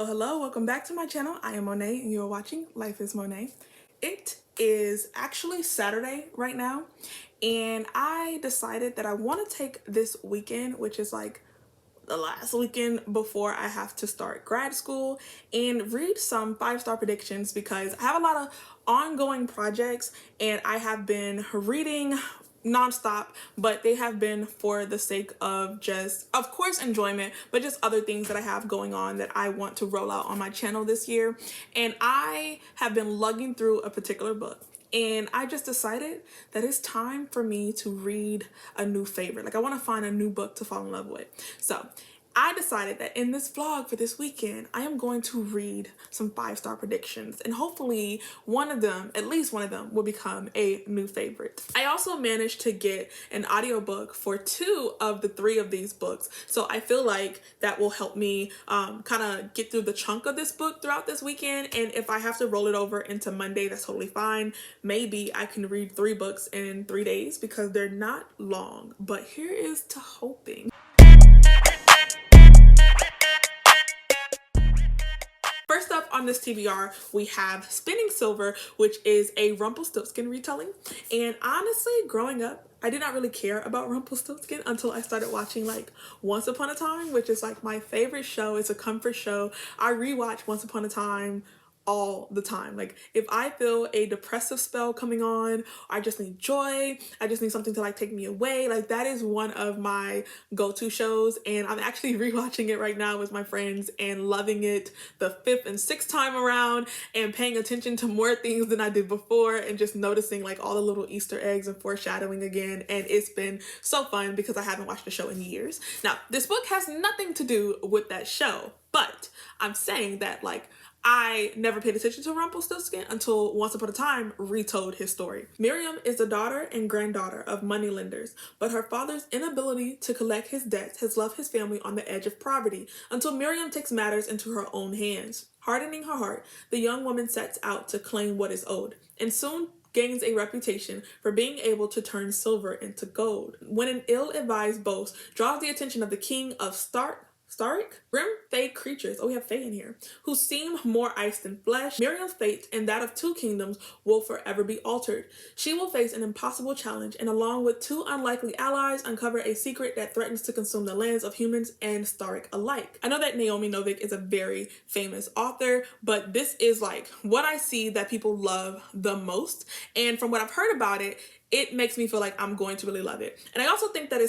Hello, welcome back to my channel. I am Monet and you're watching Life is Monet. It is actually Saturday right now, and I decided that I want to take this weekend, which is like the last weekend before I have to start grad school, and read some 5-star predictions because I have a lot of ongoing projects and I have been reading nonstop, but they have been for the sake of just, of course, enjoyment, but just other things that I have going on that I want to roll out on my channel this year. And I have been lugging through a particular book, and I just decided that it's time for me to read a new favorite. Like, I want to find a new book to fall in love with. So I decided that in this vlog for this weekend, I am going to read some 5-star predictions, and hopefully one of them, at least one of them, will become a new favorite. I also managed to get an audiobook for 2 of the 3 of these books, so I feel like that will help me kind of get through the chunk of this book throughout this weekend. And if I have to roll it over into Monday, that's totally fine. Maybe I can read 3 books in 3 days because they're not long, but here is to hoping. First up on this TBR, we have Spinning Silver, which is a Rumpelstiltskin retelling. And honestly, growing up, I did not really care about Rumpelstiltskin until I started watching like Once Upon a Time, which is like my favorite show. It's a comfort show. I rewatch Once Upon a Time all the time. Like, if I feel a depressive spell coming on, I just need joy, I just need something to like take me away, like that is one of my go-to shows. And I'm actually rewatching it right now with my friends and loving it the 5th and 6th time around, and paying attention to more things than I did before, and just noticing like all the little Easter eggs and foreshadowing again. And it's been so fun because I haven't watched the show in years. Now, this book has nothing to do with that show, but I'm saying that like I never paid attention to Rumpelstiltskin until Once Upon a Time retold his story. Miriam is the daughter and granddaughter of moneylenders, but her father's inability to collect his debts has left his family on the edge of poverty until Miriam takes matters into her own hands. Hardening her heart, the young woman sets out to claim what is owed, and soon gains a reputation for being able to turn silver into gold. When an ill-advised boast draws the attention of the king of Starik, grim fae creatures, oh we have fae in here, who seem more ice than flesh, Miriam's fate and that of 2 kingdoms will forever be altered. She will face an impossible challenge, and along with 2 unlikely allies, uncover a secret that threatens to consume the lands of humans and Starik alike. I know that Naomi Novik is a very famous author, but this is like what I see that people love the most, and from what I've heard about it, it makes me feel like I'm going to really love it. And I also think that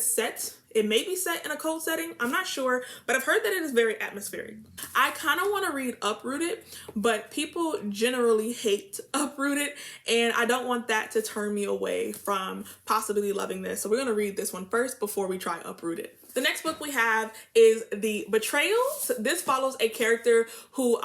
it may be set in a cold setting, I'm not sure, but I've heard that it is very atmospheric. I kind of want to read Uprooted, but people generally hate Uprooted, and I don't want that to turn me away from possibly loving this. So we're going to read this one first before we try Uprooted. The next book we have is the Betrayals. This follows a character who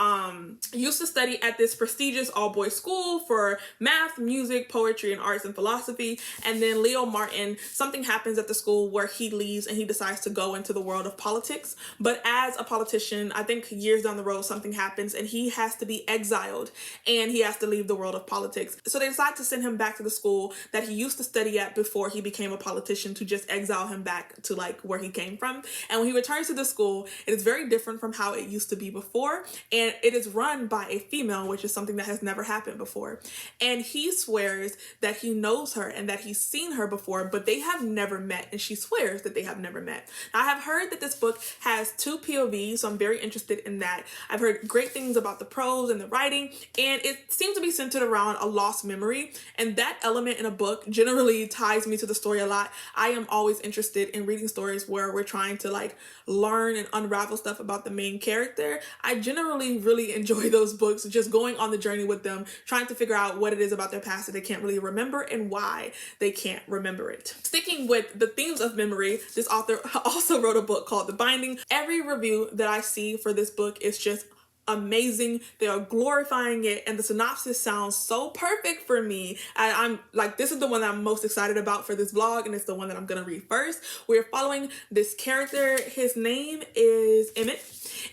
used to study at this prestigious all-boys school for math, music, poetry, and arts and philosophy. And then Leo Martin, something happens at the school where he leaves and he decides to go into the world of politics. But as a politician, I think years down the road, something happens and he has to be exiled and he has to leave the world of politics. So they decide to send him back to the school that he used to study at before he became a politician, to just exile him back to like where he came from. And when he returns to the school, it is very different from how it used to be before, and it is run by a female, which is something that has never happened before. And he swears that he knows her and that he's seen her before, but they have never met, and she swears that they have never met. Now, I have heard that this book has 2 POVs, so I'm very interested in that. I've heard great things about the prose and the writing, and it seems to be centered around a lost memory, and that element in a book generally ties me to the story a lot. I am always interested in reading stories where we're trying to like learn and unravel stuff about the main character. I generally really enjoy those books, just going on the journey with them, trying to figure out what it is about their past that they can't really remember and why they can't remember it. Sticking with the themes of memory, this author also wrote a book called The Binding. Every review that I see for this book is just amazing. They are glorifying it, and the synopsis sounds so perfect for me. I'm like, this is the one that I'm most excited about for this vlog, and it's the one that I'm gonna read first. We're following this character. His name is Emmett.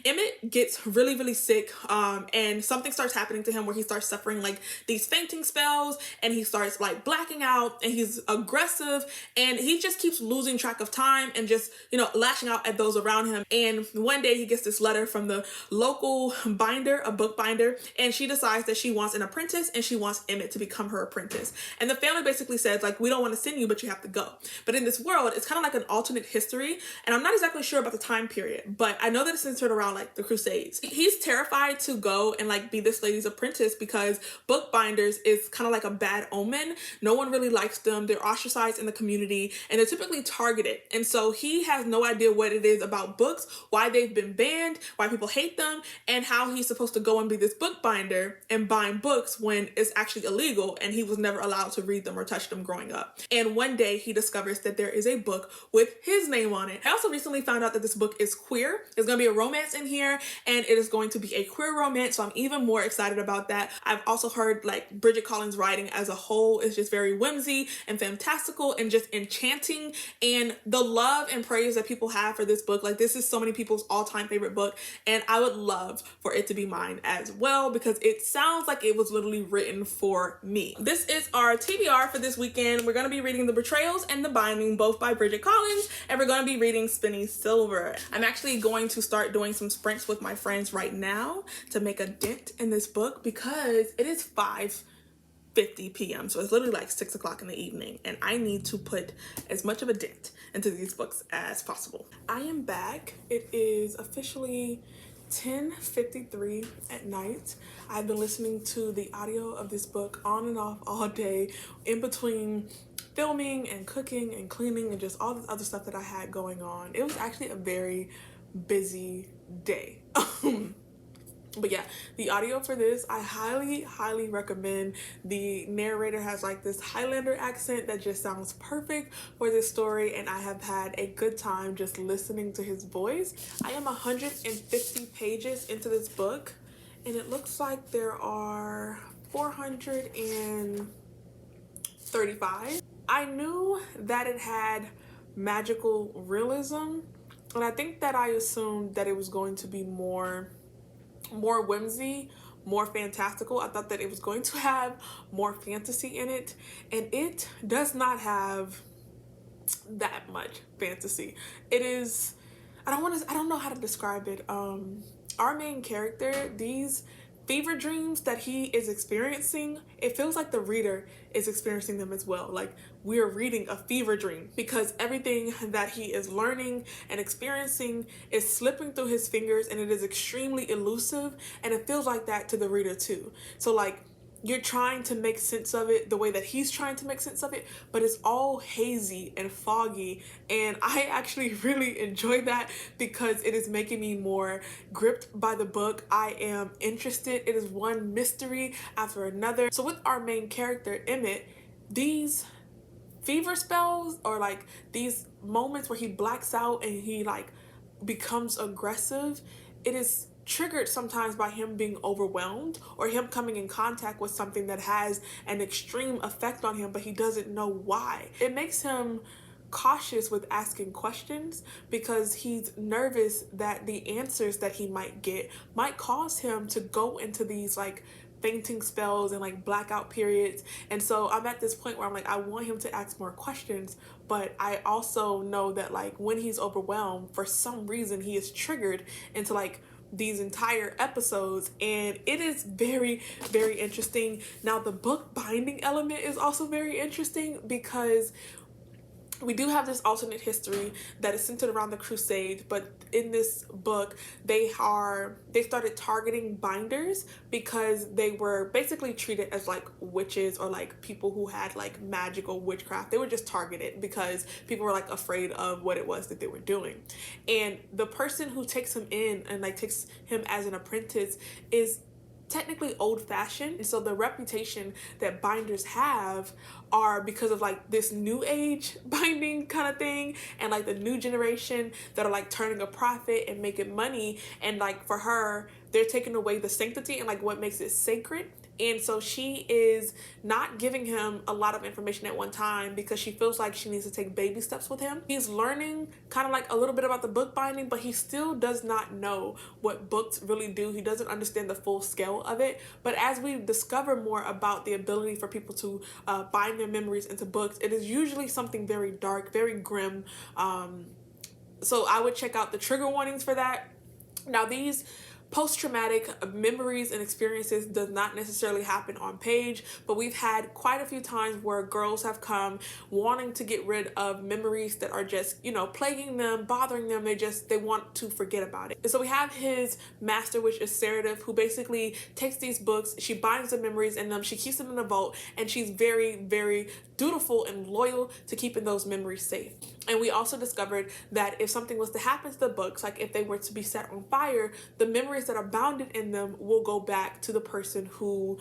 Emmett gets really, really sick, and something starts happening to him where he starts suffering like these fainting spells, and he starts like blacking out, and he's aggressive, and he just keeps losing track of time and just, you know, lashing out at those around him. And one day he gets this letter from the local binder, a book binder, and she decides that she wants an apprentice and she wants Emmett to become her apprentice. And the family basically says, like, we don't want to send you, but you have to go. But in this world, it's kind of like an alternate history, and I'm not exactly sure about the time period, but I know that it's centered around like the Crusades. He's terrified to go and like be this lady's apprentice because bookbinders is kind of like a bad omen. No one really likes them. They're ostracized in the community and they're typically targeted. And so he has no idea what it is about books, why they've been banned, why people hate them, and how he's supposed to go and be this bookbinder and bind books when it's actually illegal and he was never allowed to read them or touch them growing up. And one day he discovers that there is a book with his name on it. I also recently found out that this book is queer. There's going to be a romance in here and it is going to be a queer romance, so I'm even more excited about that. I've also heard like Bridget Collins' writing as a whole is just very whimsy and fantastical and just enchanting, and the love and praise that people have for this book, like this is so many people's all-time favorite book, and I would love for it to be mine as well because it sounds like it was literally written for me. This is our TBR for this weekend. We're going to be reading The Betrayals and The Binding, both by Bridget Collins, and we're going to be reading Spinning Silver. I'm actually going to start doing some sprints with my friends right now to make a dent in this book because it is 5:50 p.m. So it's literally like 6 o'clock in the evening and I need to put as much of a dent into these books as possible. I am back. It is officially 10:53 at night. I've been listening to the audio of this book on and off all day in between filming and cooking and cleaning and just all this other stuff that I had going on. It was actually a very busy day. But yeah, the audio for this, I highly recommend. The narrator has like this Highlander accent that just sounds perfect for this story, and I have had a good time just listening to his voice. I am 150 pages into this book, and it looks like there are 435. I knew that it had magical realism, and I think that I assumed that it was going to be more whimsy, more fantastical. I thought that it was going to have more fantasy in it, and it does not have that much fantasy. It is, I don't know how to describe it. Our main character, these fever dreams that he is experiencing, it feels like the reader is experiencing them as well. Like we're reading a fever dream because everything that he is learning and experiencing is slipping through his fingers and it is extremely elusive, and it feels like that to the reader too. So like you're trying to make sense of it the way that he's trying to make sense of it, but it's all hazy and foggy, and I actually really enjoy that because it is making me more gripped by the book. I am interested. It is one mystery after another. So with our main character, Emmett, these fever spells or like these moments where he blacks out and he like becomes aggressive, it is triggered sometimes by him being overwhelmed or him coming in contact with something that has an extreme effect on him, but he doesn't know why. It makes him cautious with asking questions because he's nervous that the answers that he might get might cause him to go into these like fainting spells and like blackout periods. And so I'm at this point where I'm like, I want him to ask more questions, but I also know that like when he's overwhelmed, for some reason he is triggered into like these entire episodes, and it is very interesting. Now the book binding element is also very interesting because we do have this alternate history that is centered around the Crusades, but in this book they started targeting binders because they were basically treated as like witches or like people who had like magical witchcraft. They were just targeted because people were like afraid of what it was that they were doing. And the person who takes him in and like takes him as an apprentice is technically old-fashioned, and so the reputation that binders have are because of like this new age binding kind of thing, and like the new generation that are like turning a profit and making money, and like for her they're taking away the sanctity and like what makes it sacred. And so she is not giving him a lot of information at one time because she feels like she needs to take baby steps with him. He's learning kind of like a little bit about the book binding, but he still does not know what books really do. He doesn't understand the full scale of it. But as we discover more about the ability for people to bind their memories into books, it is usually something very dark, very grim. So I would check out the trigger warnings for that. Now these post-traumatic memories and experiences does not necessarily happen on page, but we've had quite a few times where girls have come wanting to get rid of memories that are just, you know, plaguing them, bothering them. They want to forget about it. And so we have his master, which is Seraph, who basically takes these books, she binds the memories in them, she keeps them in the vault, and she's very, very dutiful and loyal to keeping those memories safe. And we also discovered that if something was to happen to the books, like if they were to be set on fire, the memories that are bounded in them will go back to the person who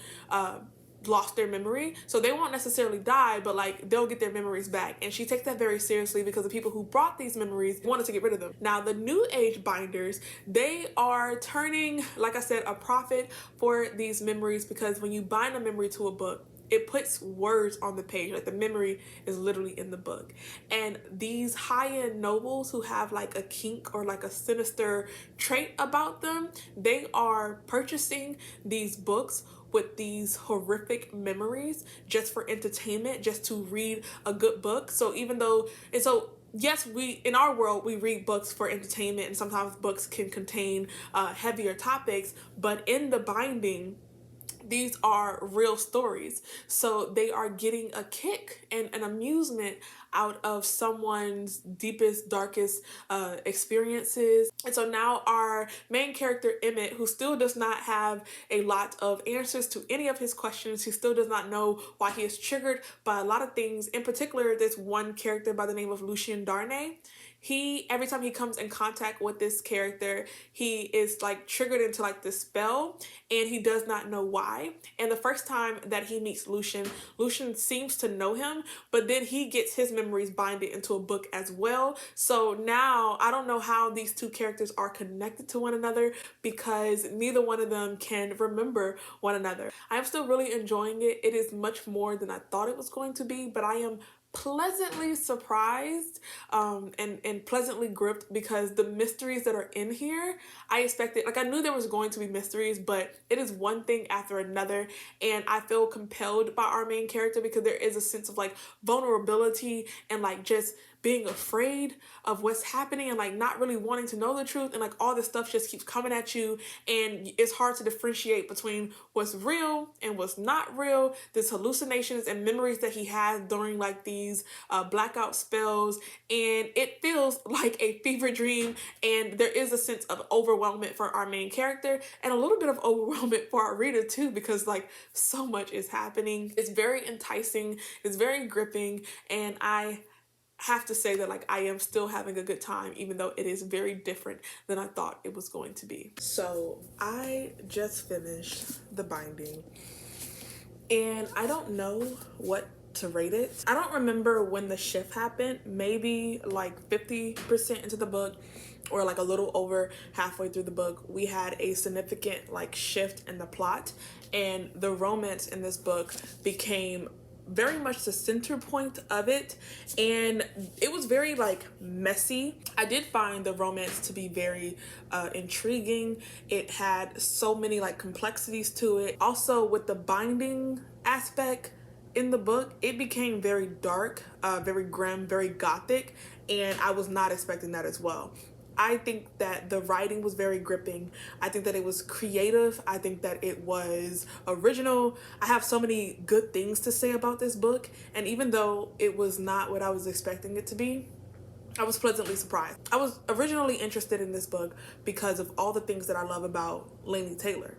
lost their memory. So they won't necessarily die, but like they'll get their memories back. And she takes that very seriously because the people who brought these memories wanted to get rid of them. Now the new age binders, they are turning, like I said, a profit for these memories, because when you bind a memory to a book, it puts words on the page, like the memory is literally in the book. And these high-end nobles who have like a kink or like a sinister trait about them, they are purchasing these books with these horrific memories just for entertainment, just to read a good book. So even though, and so yes, we, in our world, we read books for entertainment, and sometimes books can contain heavier topics, but in the binding, these are real stories. So they are getting a kick and an amusement out of someone's deepest, darkest experiences. And so now our main character, Emmett, who still does not have a lot of answers to any of his questions, he still does not know why he is triggered by a lot of things. In particular, this one character by the name of Lucien Darnay. Every time he comes in contact with this character, he is like triggered into like this spell, and he does not know why. And the first time that he meets Lucien, Lucien seems to know him, but then he gets his memories binded into a book as well. So now I don't know how these two characters are connected to one another, because neither one of them can remember one another. I'm still really enjoying it. It is much more than I thought it was going to be, but I am pleasantly surprised and pleasantly gripped, because the mysteries that are in here, I expected, like I knew there was going to be mysteries, but it is one thing after another, and I feel compelled by our main character because there is a sense of like vulnerability and like just being afraid of what's happening and like not really wanting to know the truth, and like all this stuff just keeps coming at you, and it's hard to differentiate between what's real and what's not real. There's hallucinations and memories that he has during like these blackout spells, and it feels like a fever dream, and there is a sense of overwhelmment for our main character and a little bit of overwhelmment for our reader too, because like so much is happening. It's very enticing, it's very gripping, and I have to say that like I am still having a good time, even though it is very different than I thought it was going to be. So I just finished the binding, and I don't know what to rate it. I don't remember when the shift happened, maybe like 50% into the book, or like a little over halfway through the book, we had a significant like shift in the plot, and the romance in this book became very much the center point of it, and it was very like messy. I did find the romance to be very intriguing. It had so many like complexities to it. Also with the binding aspect in the book, it became very dark, very grim, very gothic, and I was not expecting that as well. I think that the writing was very gripping. I think that it was creative. I think that it was original. I have so many good things to say about this book, and even though it was not what I was expecting it to be, I was pleasantly surprised. I was originally interested in this book because of all the things that I love about Laini Taylor.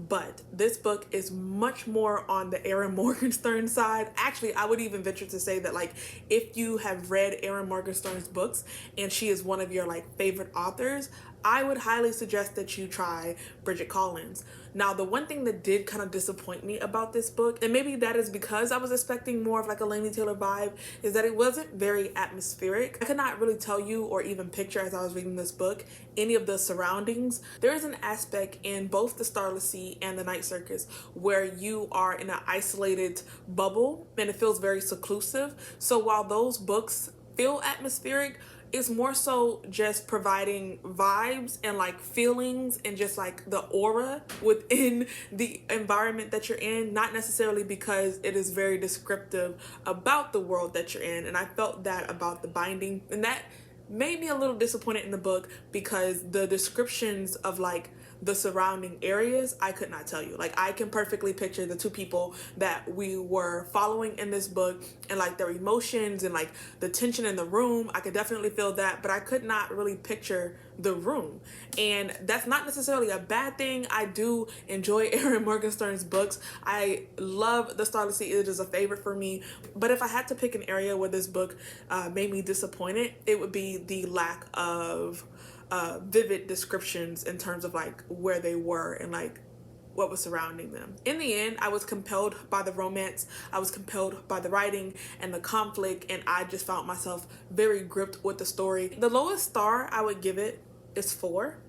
But this book is much more on the Erin Morgenstern side. Actually, I would even venture to say that like if you have read Erin Morgenstern's books and she is one of your like favorite authors, I would highly suggest that you try Bridget Collins. Now, the one thing that did kind of disappoint me about this book, and maybe that is because I was expecting more of like a Laini Taylor vibe, is that it wasn't very atmospheric. I could not really tell you or even picture as I was reading this book any of the surroundings. There is an aspect in both the Starless Sea and the Night Circus where you are in an isolated bubble and it feels very seclusive. So while those books feel atmospheric, it's more so just providing vibes and like feelings and just like the aura within the environment that you're in, not necessarily because it is very descriptive about the world that you're in. And I felt that about the binding, and that made me a little disappointed in the book because the descriptions of like the surrounding areas, I could not tell you. Like, I can perfectly picture the two people that we were following in this book and like their emotions and like the tension in the room. I could definitely feel that, but I could not really picture the room. And that's not necessarily a bad thing. I do enjoy Erin Morgenstern's books. I love The Starless Sea. It is a favorite for me. But if I had to pick an area where this book made me disappointed, it would be the lack of vivid descriptions in terms of like where they were and like what was surrounding them. In the end, I was compelled by the romance, I was compelled by the writing and the conflict, and I just found myself very gripped with the story. The lowest star I would give it is 4,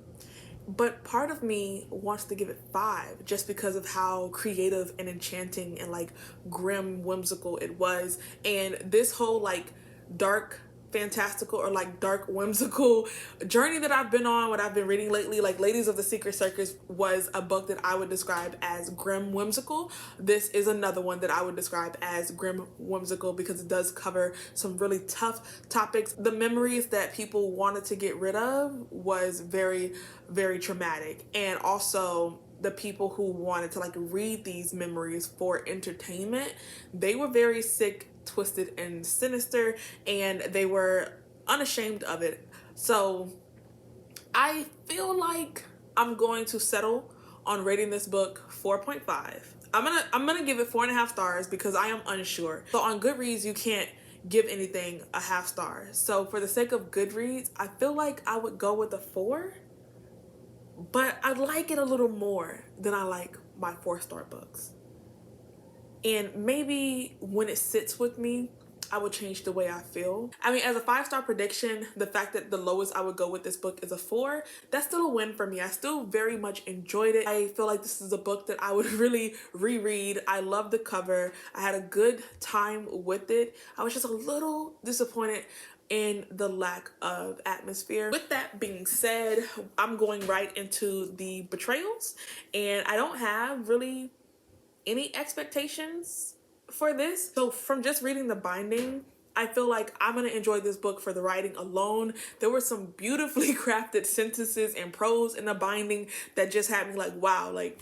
but part of me wants to give it 5 just because of how creative and enchanting and like grim, whimsical it was. And this whole like dark fantastical or like dark whimsical journey that I've been on, what I've been reading lately, like Ladies of the Secret Circus was a book that I would describe as grim whimsical. This is another one that I would describe as grim whimsical because it does cover some really tough topics. The memories that people wanted to get rid of was very, very traumatic. And also the people who wanted to like read these memories for entertainment, they were very sick, twisted, and sinister, and they were unashamed of it. So I feel like I'm going to settle on rating this book 4.5. I'm gonna give it 4.5 stars because I am unsure. So on Goodreads, you can't give anything a half star. So for the sake of Goodreads, I feel like I would go with a 4, but I like it a little more than I like my 4-star books. And maybe when it sits with me, I would change the way I feel. I mean, as a 5-star prediction, the fact that the lowest I would go with this book is a 4, that's still a win for me. I still very much enjoyed it. I feel like this is a book that I would really reread. I love the cover. I had a good time with it. I was just a little disappointed in the lack of atmosphere. With that being said, I'm going right into the Betrayals, and I don't have really any expectations for this. So from just reading the binding, I feel like I'm gonna enjoy this book for the writing alone. There were some beautifully crafted sentences and prose in the binding that just had me like, wow, like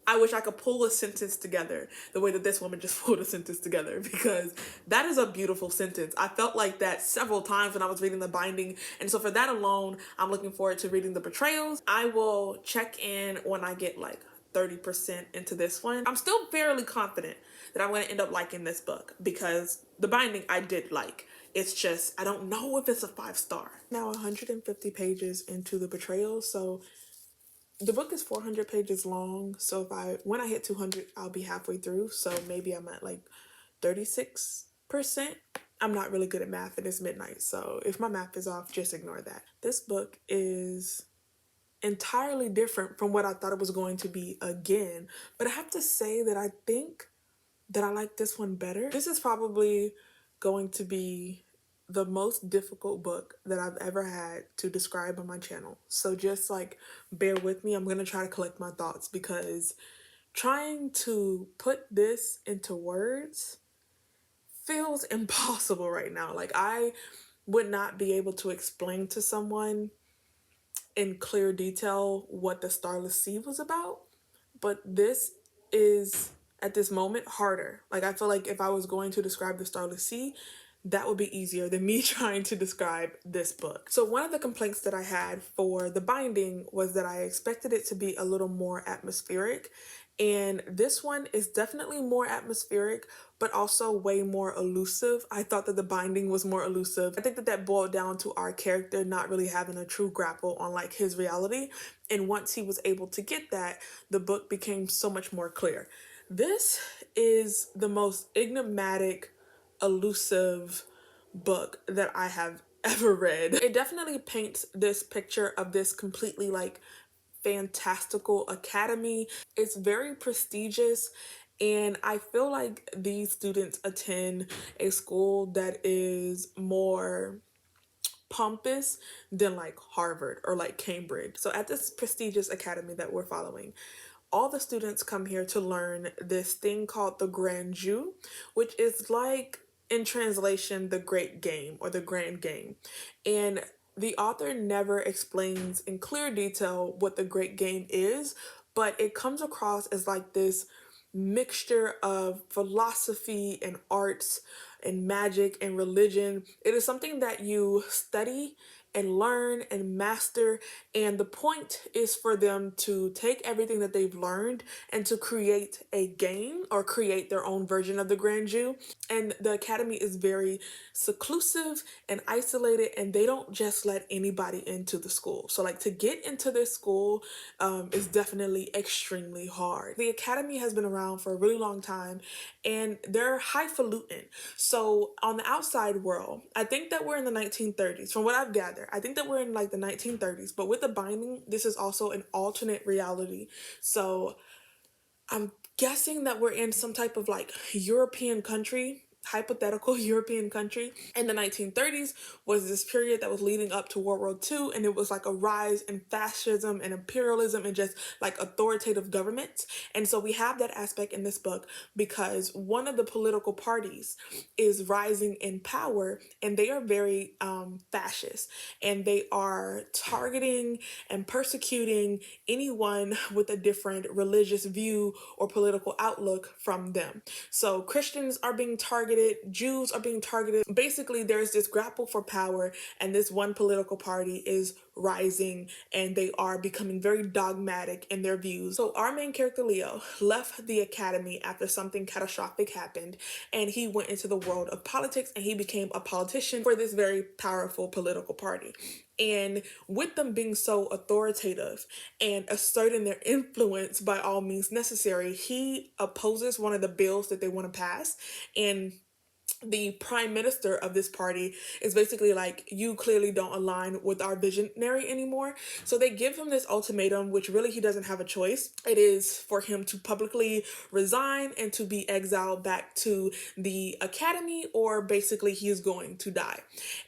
I wish I could pull a sentence together the way that this woman just pulled a sentence together, because that is a beautiful sentence. I felt like that several times when I was reading the binding. And so for that alone, I'm looking forward to reading the Betrayals. I will check in when I get like 30% into this one. I'm still fairly confident that I'm going to end up liking this book because the binding I did like. It's just, I don't know if it's a 5-star. Now 150 pages into the Betrayal, so the book is 400 pages long. So when I hit 200, I'll be halfway through. So maybe I'm at like 36%. I'm not really good at math and it's midnight. So if my math is off, just ignore that. This book is entirely different from what I thought it was going to be again. But I have to say that I think that I like this one better. This is probably going to be the most difficult book that I've ever had to describe on my channel. So just like bear with me. I'm going to try to collect my thoughts because trying to put this into words feels impossible right now. Like I would not be able to explain to someone in clear detail what the Starless Sea was about, but this is at this moment harder. Like I feel like if I was going to describe the Starless Sea, that would be easier than me trying to describe this book. So one of the complaints that I had for the binding was that I expected it to be a little more atmospheric, and this one is definitely more atmospheric, but also way more elusive. I thought that the binding was more elusive. I think that that boiled down to our character not really having a true grapple on like his reality. And once he was able to get that, the book became so much more clear. This is the most enigmatic, elusive book that I have ever read. It definitely paints this picture of this completely like fantastical academy. It's very prestigious, and I feel like these students attend a school that is more pompous than like Harvard or like Cambridge. So at this prestigious academy that we're following, all the students come here to learn this thing called the Grand Jeu, which is like in translation the Great Game or the Grand Game. And The author never explains in clear detail what the Great Game is, but it comes across as like this mixture of philosophy and arts and magic and religion. It is something that you study and learn and master, and the point is for them to take everything that they've learned and to create a game or create their own version of the Grand Jeu. And the academy is very seclusive and isolated, and they don't just let anybody into the school. So like to get into this school is definitely extremely hard. The academy has been around for a really long time, and they're highfalutin. So on the outside world, I think that we're in the 1930s. From what I've gathered, I think that we're in like the 1930s, but with the binding, this is also an alternate reality. So I'm guessing that we're in some type of like European country, hypothetical European country. In the 1930s was this period that was leading up to World War II, and it was like a rise in fascism and imperialism and just like authoritative governments. And so we have that aspect in this book because one of the political parties is rising in power, and they are very fascist, and they are targeting and persecuting anyone with a different religious view or political outlook from them. So Christians are being targeted, Jews are being targeted. Basically, there's this grapple for power, and this one political party is rising, and they are becoming very dogmatic in their views. So our main character, Leo, left the academy after something catastrophic happened, and he went into the world of politics, and he became a politician for this very powerful political party. And with them being so authoritative and asserting their influence by all means necessary, he opposes one of the bills that they want to pass. And the prime minister of this party is basically like, you clearly don't align with our visionary anymore. So they give him this ultimatum, which really he doesn't have a choice. It is for him to publicly resign and to be exiled back to the academy, or basically he is going to die.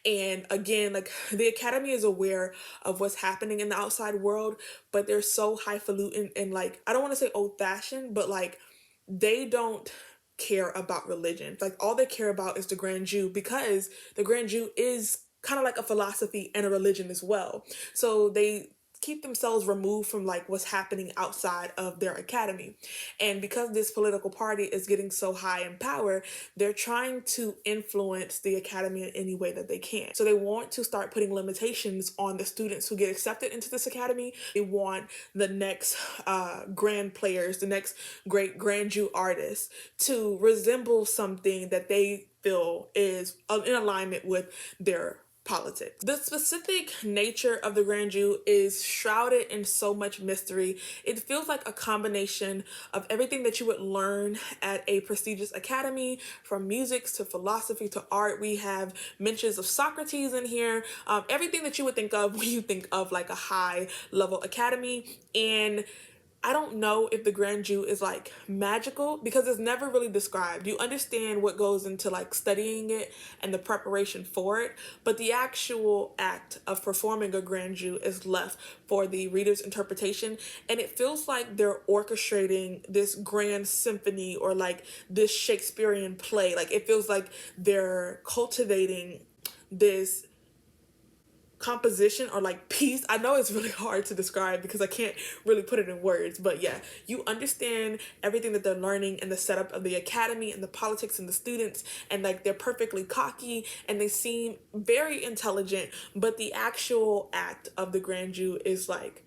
And again, like the academy is aware of what's happening in the outside world, but they're so highfalutin and like, I don't want to say old fashioned, but like they don't care about religion. Like all they care about is the Grand Jeu, because the Grand Jeu is kind of like a philosophy and a religion as well. So they keep themselves removed from like what's happening outside of their academy. And because this political party is getting so high in power, they're trying to influence the academy in any way that they can. So they want to start putting limitations on the students who get accepted into this academy. They want the next grand players, the next great Grand Jeu artists to resemble something that they feel is in alignment with their politics. The specific nature of the Grand Jeu is shrouded in so much mystery. It feels like a combination of everything that you would learn at a prestigious academy, from music to philosophy to art. We have mentions of Socrates in here, everything that you would think of when you think of like a high level academy. And I don't know if the Grand Jeu is like magical because it's never really described. You understand what goes into like studying it and the preparation for it, but the actual act of performing a Grand Jeu is left for the reader's interpretation. And it feels like they're orchestrating this grand symphony or like this Shakespearean play. Like it feels like they're cultivating this composition or like piece. I know it's really hard to describe because I can't really put it in words, but yeah, you understand everything that they're learning and the setup of the academy and the politics and the students, and like they're perfectly cocky and they seem very intelligent, but the actual act of the Grand Jeu is like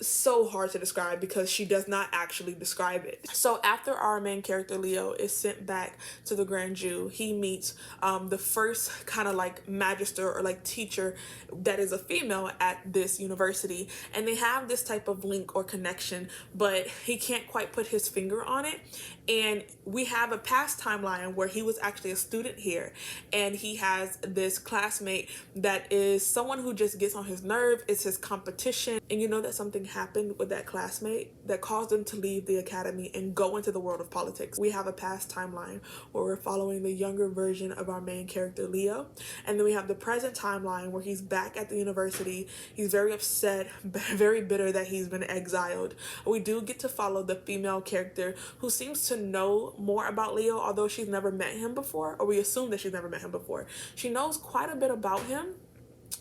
so hard to describe because she does not actually describe it. So after our main character Leo is sent back to the Grand Jeu, he meets the first kind of like magister or like teacher that is a female at this university, and they have this type of link or connection, but he can't quite put his finger on it. And we have a past timeline where he was actually a student here, and he has this classmate that is someone who just gets on his nerve. It's his competition, and you know that something happened with that classmate that caused him to leave the academy and go into the world of politics. We have a past timeline where we're following the younger version of our main character Leo, and then we have the present timeline where he's back at the university. He's very upset, very bitter that he's been exiled. We do get to follow the female character who seems to know more about Leo, although she's never met him before, or we assume that she's never met him before. She knows quite a bit about him,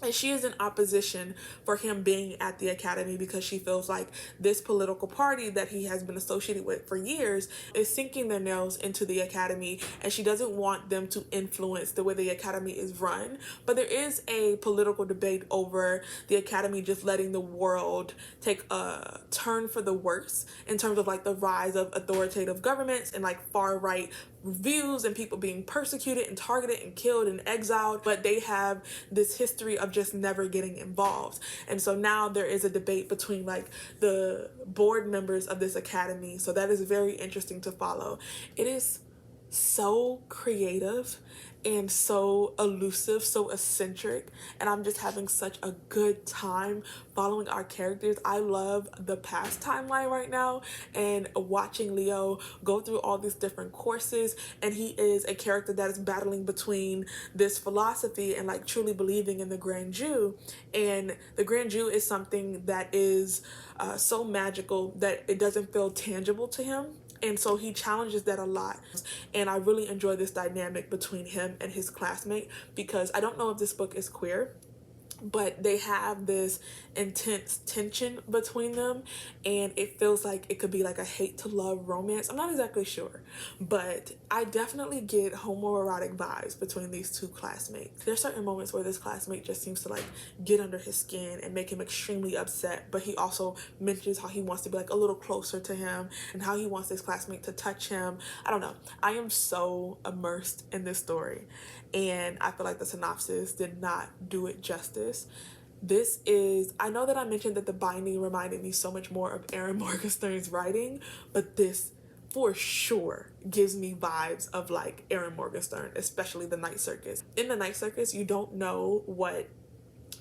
and she is in opposition for him being at the academy because she feels like this political party that he has been associated with for years is sinking their nails into the academy, and she doesn't want them to influence the way the academy is run. But there is a political debate over the academy just letting the world take a turn for the worse in terms of like the rise of authoritative governments and like far right views and people being persecuted and targeted and killed and exiled, but they have this history of just never getting involved. And so now there is a debate between like the board members of this academy. So that is very interesting to follow. It is so creative and so elusive, so eccentric, and I'm just having such a good time following our characters. I love the past timeline right now and watching Leo go through all these different courses, and he is a character that is battling between this philosophy and like truly believing in the Grand Jew. And the Grand Jew is something that is so magical that it doesn't feel tangible to him. And so he challenges that a lot. And I really enjoy this dynamic between him and his classmate, because I don't know if this book is queer, but they have this intense tension between them, and it feels like it could be like a hate to love romance. I'm not exactly sure, but I definitely get homoerotic vibes between these two classmates. There's certain moments where this classmate just seems to like get under his skin and make him extremely upset, but he also mentions how he wants to be like a little closer to him and how he wants this classmate to touch him. I don't know. I am so immersed in this story, and I feel like the synopsis did not do it justice. This is, I know that I mentioned that the binding reminded me so much more of Erin Morgenstern's writing, but this for sure gives me vibes of like Erin Morgenstern, especially The Night Circus. In The Night Circus, you don't know what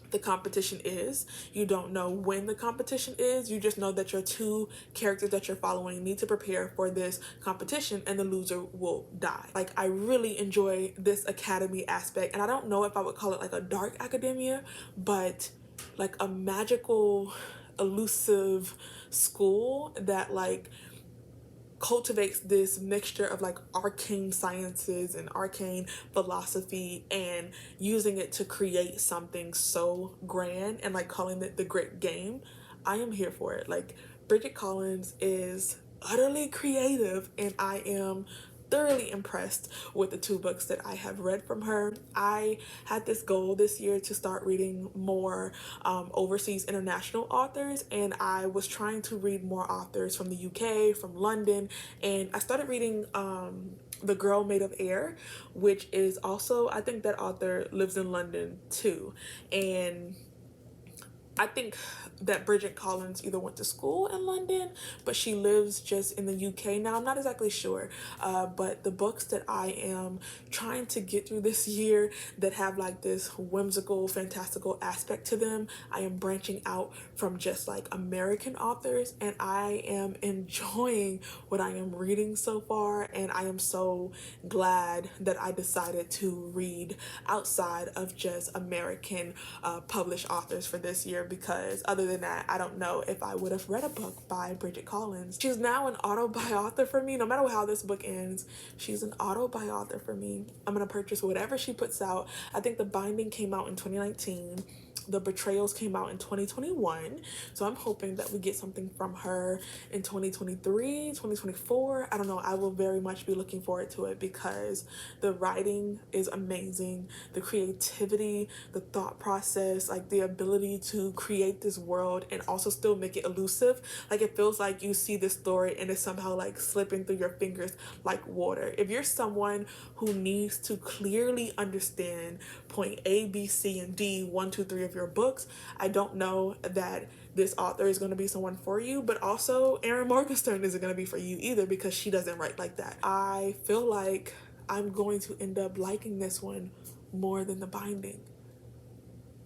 the competition is. You don't know when the competition is. You just know that your two characters that you're following need to prepare for this competition, and the loser will die. Like, I really enjoy this academy aspect, and I don't know if I would call it like a dark academia, but like a magical, elusive school that like cultivates this mixture of like arcane sciences and arcane philosophy, and using it to create something so grand and like calling it the Great Game. I am here for it. Like, Bridget Collins is utterly creative, and I am thoroughly impressed with the two books that I have read from her. I had this goal this year to start reading more overseas international authors, and I was trying to read more authors from the UK, from London, and I started reading The Girl Made of Air, which is also, I think that author lives in London too, and I think that Bridget Collins either went to school in London, but she lives just in the UK now. I'm not exactly sure, but the books that I am trying to get through this year that have like this whimsical, fantastical aspect to them, I am branching out from just like American authors, and I am enjoying what I am reading so far, and I am so glad that I decided to read outside of just American published authors for this year, because other than that, I don't know if I would have read a book by Bridget Collins. She's now an auto-author for me. No matter how this book ends, she's an auto-author for me. I'm gonna purchase whatever she puts out. I think The Binding came out in 2019. The Betrayals came out in 2021, so I'm hoping that we get something from her in 2023, 2024. I don't know. I will very much be looking forward to it, because the writing is amazing, the creativity, the thought process, like the ability to create this world and also still make it elusive. Like, it feels like you see this story and it's somehow like slipping through your fingers like water. If you're someone who needs to clearly understand point A, B, C, and D, 1, 2, 3 of your books, I don't know that this author is going to be someone for you, but also Erin Morgenstern isn't going to be for you either, because she doesn't write like that. I feel like I'm going to end up liking this one more than The Binding.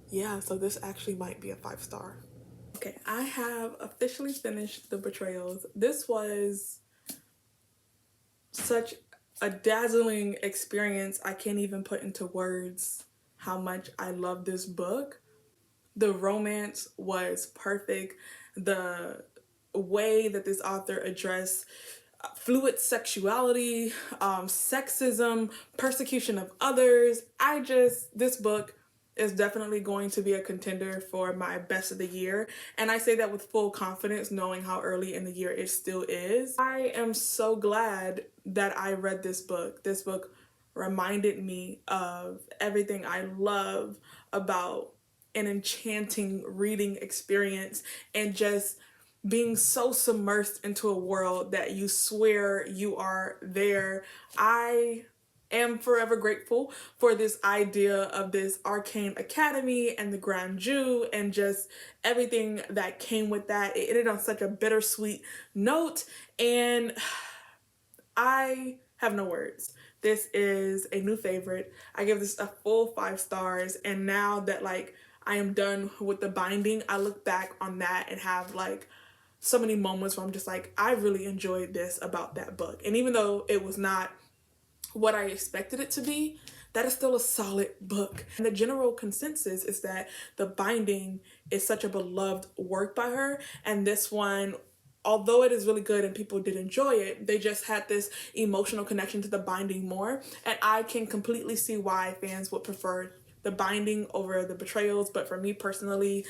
Yeah, so this actually might be a 5-star. Okay, I have officially finished The Betrayals. This was such a dazzling experience. I can't even put into words how much I love this book. The romance was perfect. The way that this author addressed fluid sexuality, sexism, persecution of others. This book is definitely going to be a contender for my best of the year. And I say that with full confidence, knowing how early in the year it still is. I am so glad that I read this book. This book reminded me of everything I love about an enchanting reading experience, and just being so submersed into a world that you swear you are there. I am forever grateful for this idea of this arcane academy and the Grand Jew and just everything that came with that. It ended on such a bittersweet note, and I have no words. This is a new favorite. I give this a full 5 stars, and now that like I am done with the binding, I look back on that and have like so many moments where I'm just like, I really enjoyed this about that book. And even though it was not what I expected it to be, that is still a solid book. And the general consensus is that the binding is such a beloved work by her, and this one, although it is really good and people did enjoy it, they just had this emotional connection to the binding more. And I can completely see why fans would prefer the binding over the Betrayals. But for me personally,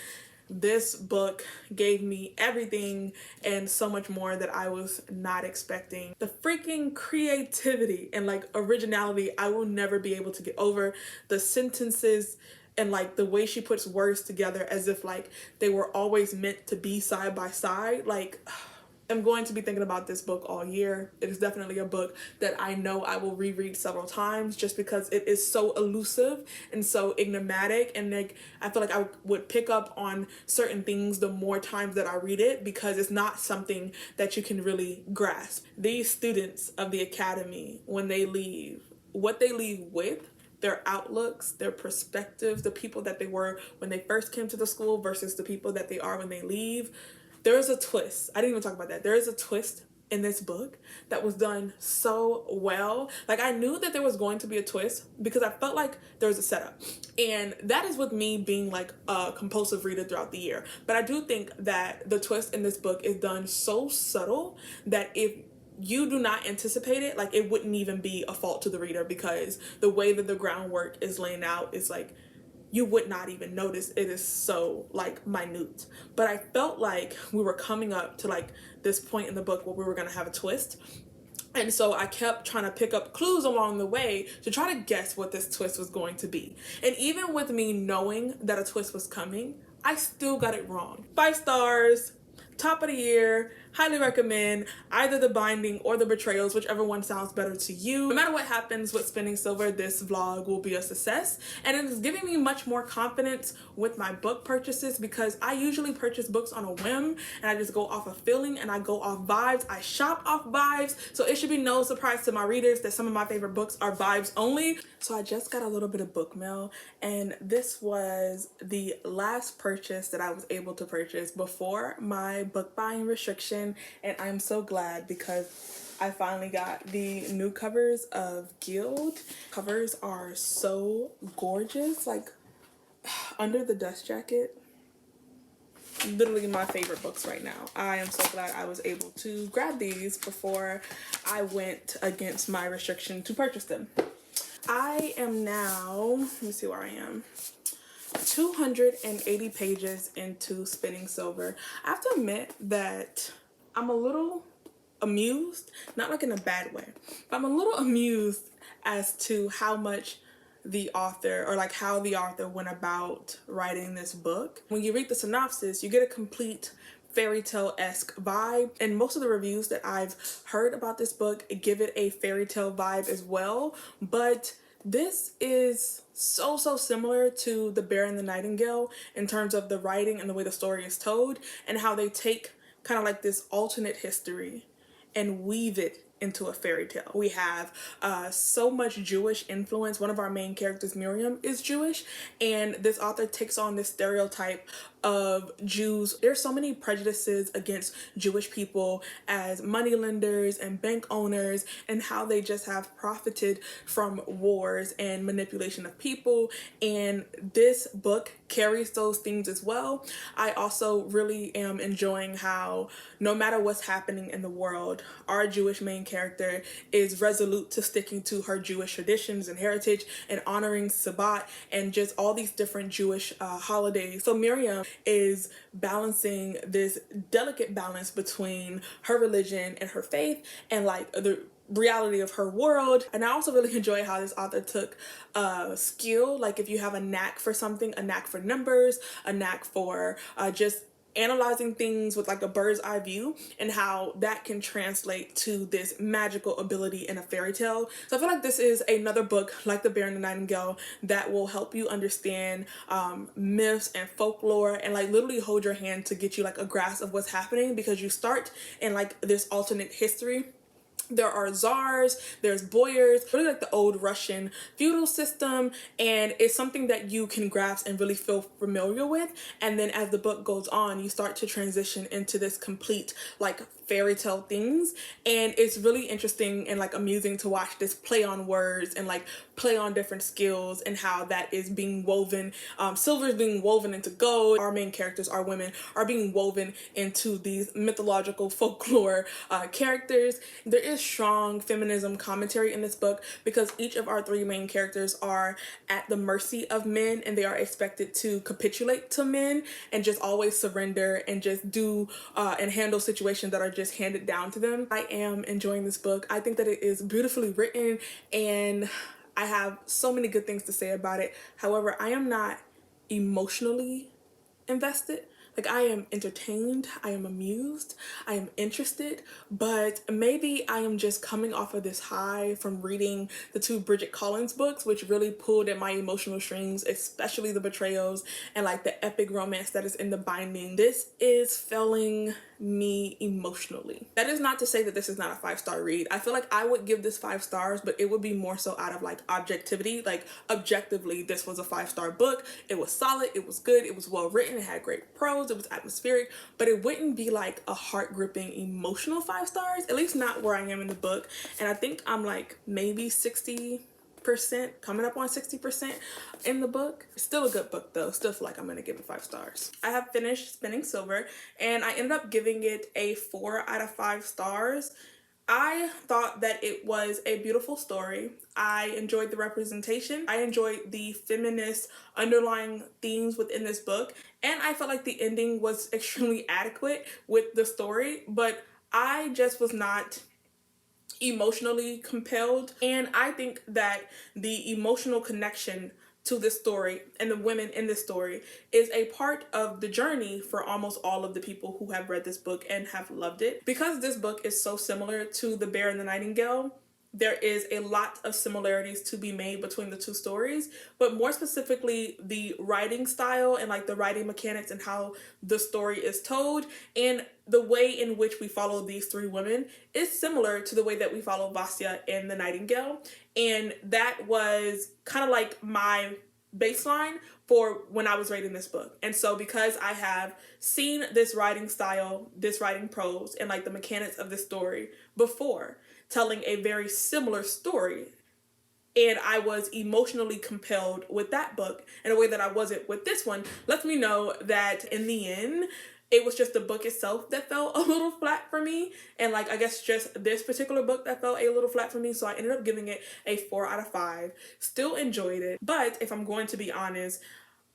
this book gave me everything and so much more that I was not expecting. The freaking creativity and like originality, I will never be able to get over. The sentences and like the way she puts words together as if like they were always meant to be side by side. Like, I'm going to be thinking about this book all year. It is definitely a book that I know I will reread several times, just because it is so elusive and so enigmatic, and like I feel like I would pick up on certain things the more times that I read it, because it's not something that you can really grasp. These students of the academy, when they leave, what they leave with, their outlooks, their perspectives, the people that they were when they first came to the school versus the people that they are when they leave. There is a twist. I didn't even talk about that. There is a twist in this book that was done so well. Like, I knew that there was going to be a twist because I felt like there was a setup. And that is with me being like a compulsive reader throughout the year. But I do think that the twist in this book is done so subtle that if you do not anticipate it, like, it wouldn't even be a fault to the reader, because the way that the groundwork is laying out is like, you would not even notice. It is so like minute. But I felt like we were coming up to like this point in the book where we were going to have a twist. And so I kept trying to pick up clues along the way to try to guess what this twist was going to be. And even with me knowing that a twist was coming, I still got it wrong. 5 stars, top of the year, highly recommend either the binding or the Betrayals, whichever one sounds better to you. No matter what happens with Spinning Silver, this vlog will be a success, and it is giving me much more confidence with my book purchases, because I usually purchase books on a whim and I just go off of feeling and I go off vibes. I shop off vibes, so it should be no surprise to my readers that some of my favorite books are vibes only. So I just got a little bit of book mail, and this was the last purchase that I was able to purchase before my book buying restriction. And I'm so glad, because I finally got the new covers of Guild. Covers are so gorgeous, like Under the Dust Jacket. Literally my favorite books right now. I am so glad I was able to grab these before I went against my restriction to purchase them. I am now, let me see where I am. 280 pages into Spinning Silver. I have to admit that I'm a little amused, not like in a bad way, but I'm a little amused as to how much the author, or like how the author went about writing this book. When you read the synopsis, you get a complete fairy tale-esque vibe, and most of the reviews that I've heard about this book give it a fairy tale vibe as well. But this is so similar to The Bear and the Nightingale in terms of the writing and the way the story is told, and how they take kind of like this alternate history and weave it into a fairy tale. We have so much Jewish influence. One of our main characters, Miriam, is Jewish, and this author takes on this stereotype of Jews. There's so many prejudices against Jewish people as moneylenders and bank owners, and how they just have profited from wars and manipulation of people, and this book carries those themes as well. I also really am enjoying how no matter what's happening in the world, our Jewish main main character is resolute to sticking to her Jewish traditions and heritage and honoring Sabbat and just all these different Jewish holidays. So Miriam is balancing this delicate balance between her religion and her faith and like the reality of her world. And I also really enjoy how this author took skill, like if you have a knack for something, a knack for numbers, a knack for just analyzing things with like a bird's eye view, and how that can translate to this magical ability in a fairy tale. So I feel like this is another book like The Bear and the Nightingale that will help you understand myths and folklore and like literally hold your hand to get you like a grasp of what's happening, because you start in like this alternate history. There are czars, there's boyars, really like the old Russian feudal system, and it's something that you can grasp and really feel familiar with. And then as the book goes on, you start to transition into this complete like fairy tale things, and it's really interesting and like amusing to watch this play on words and like play on different skills and how that is being woven. Silver is being woven into gold. Our main characters, our women, are being woven into these mythological folklore characters. There is strong feminism commentary in this book because each of our three main characters are at the mercy of men, and they are expected to capitulate to men and just always surrender and just do and handle situations that are just handed down to them. I am enjoying this book. I think that it is beautifully written and I have so many good things to say about it. However, I am not emotionally invested. Like, I am entertained, I am amused, I am interested, but maybe I am just coming off of this high from reading the two Bridget Collins books, which really pulled at my emotional strings, especially the Betrayals and like the epic romance that is in The Binding. This is failing me emotionally. That is not to say that this is not a 5-star read. I feel like I would give this 5 stars, but it would be more so out of like objectivity. Like, objectively, this was a 5-star book. It was solid, it was good, it was well written, it had great prose, it was atmospheric, but it wouldn't be like a heart-gripping emotional 5 stars, at least not where I am in the book. And I think I'm like maybe 60%, coming up on 60% in the book. Still a good book though. Still feel like I'm gonna give it 5 stars. I have finished Spinning Silver and I ended up giving it a 4 out of 5 stars. I thought that it was a beautiful story. I enjoyed the representation. I enjoyed the feminist underlying themes within this book. And I felt like the ending was extremely adequate with the story, but I just was not emotionally compelled. And I think that the emotional connection to this story and the women in this story is a part of the journey for almost all of the people who have read this book and have loved it. Because this book is so similar to The Bear and the Nightingale, there is a lot of similarities to be made between the two stories, but more specifically the writing style and like the writing mechanics and how the story is told, and the way in which we follow these three women is similar to the way that we follow Vasya and the Nightingale. And that was kind of like my baseline for when I was reading this book. And so because I have seen this writing style, this writing prose, and like the mechanics of this story before, telling a very similar story, and I was emotionally compelled with that book in a way that I wasn't with this one, lets me know that in the end, it was just the book itself that fell a little flat for me. And like, I guess just this particular book that fell a little flat for me. So I ended up giving it a 4 out of 5. Still enjoyed it. But if I'm going to be honest,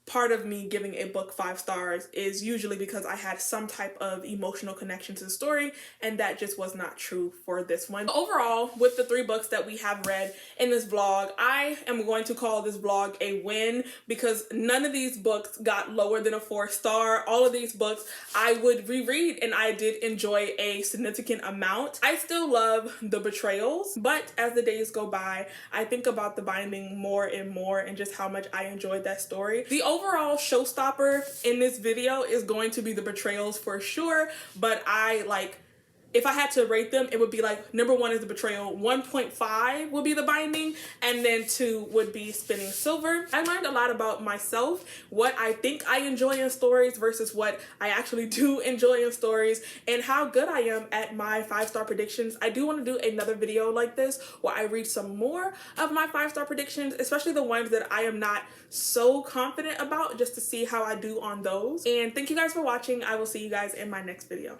part of me giving a book 5 stars is usually because I had some type of emotional connection to the story, and that just was not true for this one. Overall, with the 3 books that we have read in this vlog, I am going to call this vlog a win because none of these books got lower than a 4-star. All of these books I would reread, and I did enjoy a significant amount. I still love The Betrayals, but as the days go by, I think about The Binding more and more and just how much I enjoyed that story. The overall showstopper in this video is going to be The Betrayals for sure, but if I had to rate them, it would be like number 1 is The Betrayal, 1.5 would be The Binding, and then 2 would be Spinning Silver. I learned a lot about myself, what I think I enjoy in stories versus what I actually do enjoy in stories, and how good I am at my 5-star predictions. I do want to do another video like this where I read some more of my 5-star predictions, especially the ones that I am not so confident about, just to see how I do on those. And thank you guys for watching. I will see you guys in my next video.